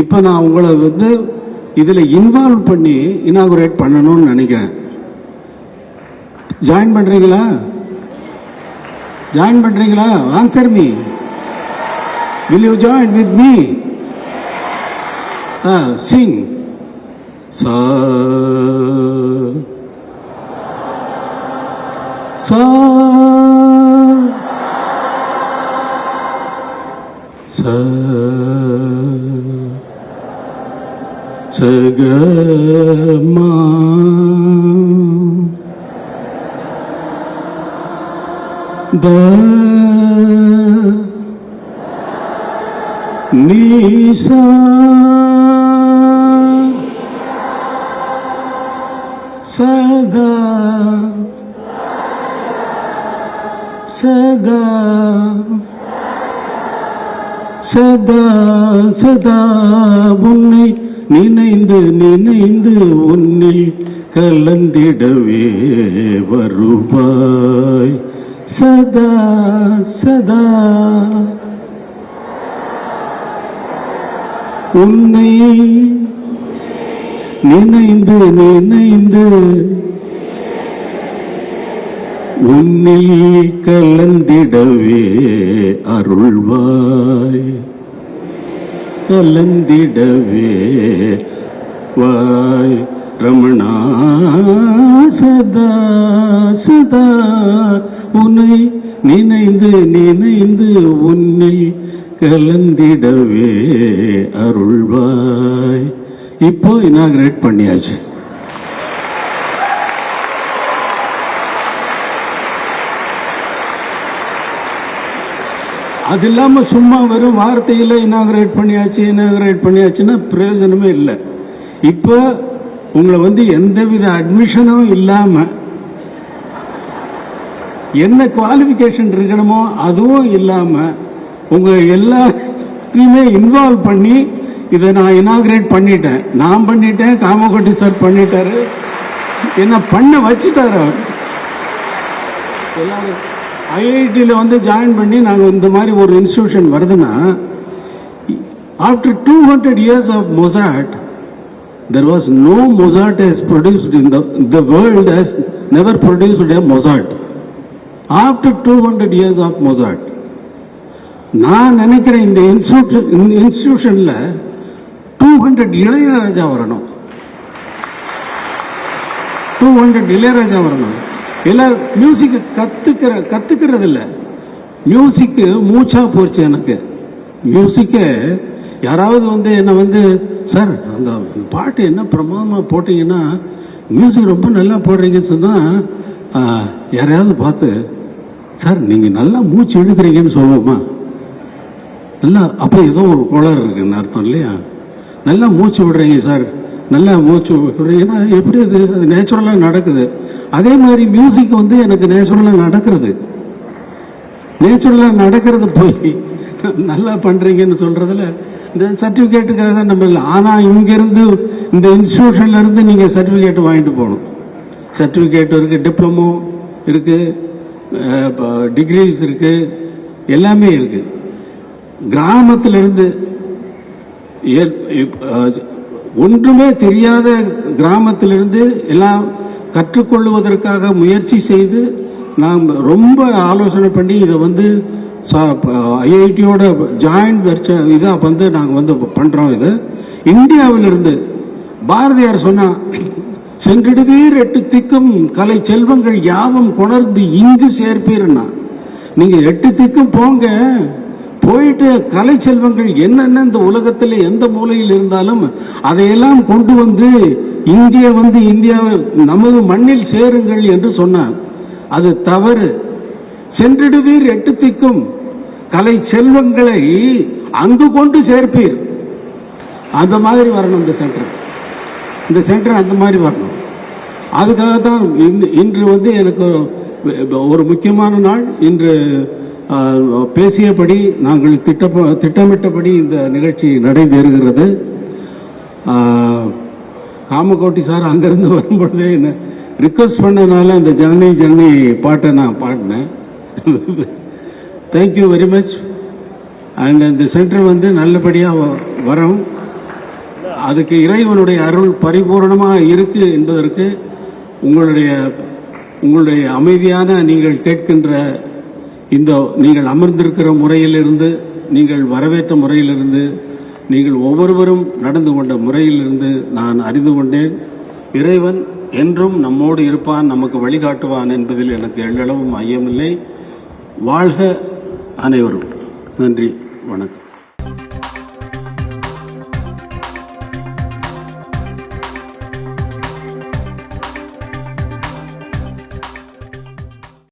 இப்போ நான் உங்களை வந்து இதில் இன்வால்வ் பண்ணி இனாகுரேட் பண்ணணும்னு நினைக்கிறேன். ஜாயின் பண்ணுறீங்களா? ஜாயின் பண்ணுறீங்களா? Answer me. Will you join with me? Singh. சா சா சா சகமா த நீசா சதா சதா சதா சதா உன்னை நினைந்து நினைந்து உன்னில் கலந்திடவே வருவாய் சதா சதா. உன்னை நினைந்து நினைந்து உன்னில் கலந்திடவே அருள்வாய் கலந்திடவே வாய் ரமணா சதா சதா. உன்னை நினைந்து நினைந்து உன்னில் கலந்திடவே அருள்வாய். இப்போ இனாகிரேட் பண்ணியாச்சு. அது இல்லாமல் சும்மா வெறும் வார்த்தையில் இனாகிரேட் பண்ணியாச்சுன்னா பிரயோஜனமே இல்லை. இப்போ உங்களை வந்து எந்தவித அட்மிஷனும் இல்லாமல் என்ன குவாலிஃபிகேஷன் இருக்கணுமோ அதுவும் இல்லாமல் உங்கள் எல்லாத்தையுமே இன்வால்வ் பண்ணி இதை நான் இனாகிரேட் பண்ணிட்டேன். நான் பண்ணிட்டேன், காமகோட்டி சார் பண்ணிட்டாரு, என்ன பண்ண வச்சுட்டாரு அவர். எல்லாரும் ஐஐடியில் வந்து ஜாயின் பண்ணி நாங்கள் இந்த மாதிரி ஒரு இன்ஸ்டிடியூஷன் வருதுன்னா, after 200 years of Mozart, there was no Mozart has produced in the world has never produced a Mozart. After 200 years of Mozart, நான் நினைக்கிறேன் இந்த இன்ஸ்டிடியூஷன்ல 200 இளையராஜா வரணும். 200 இளையராஜா வரணும். எல்லாரும் மியூசிக் கத்துக்கிறது இல்லை. மியூசிக்கு மூச்சா போச்சு எனக்கு. மியூசிக்கை யாராவது வந்து என்ன வந்து சார் அந்த பாட்டு என்ன பிரமாதமாக போட்டீங்கன்னா மியூசிக் ரொம்ப நல்லா போடுறீங்கன்னு சொன்னால் யாரையாவது பார்த்து சார் நீங்கள் நல்லா மூச்சு இழுக்கிறீங்கன்னு சொல்லுவோமா? நல்லா அப்போ ஏதோ ஒரு கோளாறு இருக்குன்னு அர்த்தம் இல்லையா? நல்லா மூச்சு விடுறீங்க சார், நல்லா மூச்சு விடுறீங்கன்னா எப்படி அது நேச்சுரலாக நடக்குது. அதே மாதிரி மியூசிக் வந்து எனக்கு நேச்சுரலாக நடக்கிறது போய் நல்லா பண்ணுறீங்கன்னு சொல்கிறதுல இந்த சர்டிஃபிகேட்டுக்காக நம்ம இல்லை. ஆனால் இங்கேருந்து இந்த இன்ஸ்டிடியூஷன்லேருந்து நீங்கள் சர்டிஃபிகேட் வாங்கிட்டு போகணும். சர்டிஃபிகேட் இருக்குது, டிப்ளமோ இருக்குது, டிகிரிஸ் இருக்குது, எல்லாமே இருக்குது. கிராமத்திலிருந்து ஒன்றுமே தெரியாத கிராமத்திலிருந்து எல்லாம் கற்றுக்கொள்வதற்காக முயற்சி செய்து நாம் ரொம்ப ஆலோசனை பண்ணி இதை வந்து ஐஐடியோட ஜாயிண்ட் இதாக வந்து நாங்கள் வந்து பண்ணுறோம். இது இந்தியாவிலிருந்து பாரதியார் சொன்னா, சென்றிடுவீர் 8 திக்கும் கலை செல்வங்கள் யாவும் கொணர்ந்து இங்கு சேர்ப்பீர்னா. நீங்கள் 8 திக்கும் போங்க, போயிட்டு கலை செல்வங்கள் என்னென்ன இந்த உலகத்தில் எந்த மூலையில் இருந்தாலும் அதையெல்லாம் கொண்டு வந்து இங்கே வந்து இந்தியாவில் நமது மண்ணில் சேருங்கள் என்று சொன்னார். அது தவறு. சென்றிடுவீர் 8 திக்கும் கலை செல்வங்களை அங்கு கொண்டு சேர்ப்பீர். அந்த மாதிரி வரணும் இந்த சென்டர் அந்த மாதிரி வரணும். அதுக்காக தான் இன்று வந்து எனக்கு ஒரு முக்கியமான நாள். இன்று பேசியபடி நாங்கள் திட்டமிட்டபடி இந்த நிகழ்ச்சி நடைபெறுகிறது. காமகோட்டி சார் அங்கிருந்து வரும்பொழுதே என்ன ரிக்வெஸ்ட் பண்ணனால இந்த ஜனனி ஜனனி பாட்டை நான் பாடினேன். Thank you very much. அண்ட் இந்த சென்டர் வந்து நல்லபடியாக வரும். அதுக்கு இறைவனுடைய அருள் பரிபூரணமாக இருக்கு என்பதற்கு உங்களுடைய அமைதியான நீங்கள் கேட்கின்ற இந்த நீங்கள் அமர்ந்திருக்கிற முறையிலிருந்து, நீங்கள் வரவேற்ற முறையிலிருந்து, நீங்கள் ஒவ்வொருவரும் நடந்து கொண்ட முறையிலிருந்து நான் அறிந்து கொண்டேன். இறைவன் என்றும் நம்மோடு இருப்பான், நமக்கு வழிகாட்டுவான் என்பதில் எனக்கு எள்ளளவும் ஐயமில்லை. வாழ்க அனைவரும். நன்றி, வணக்கம்.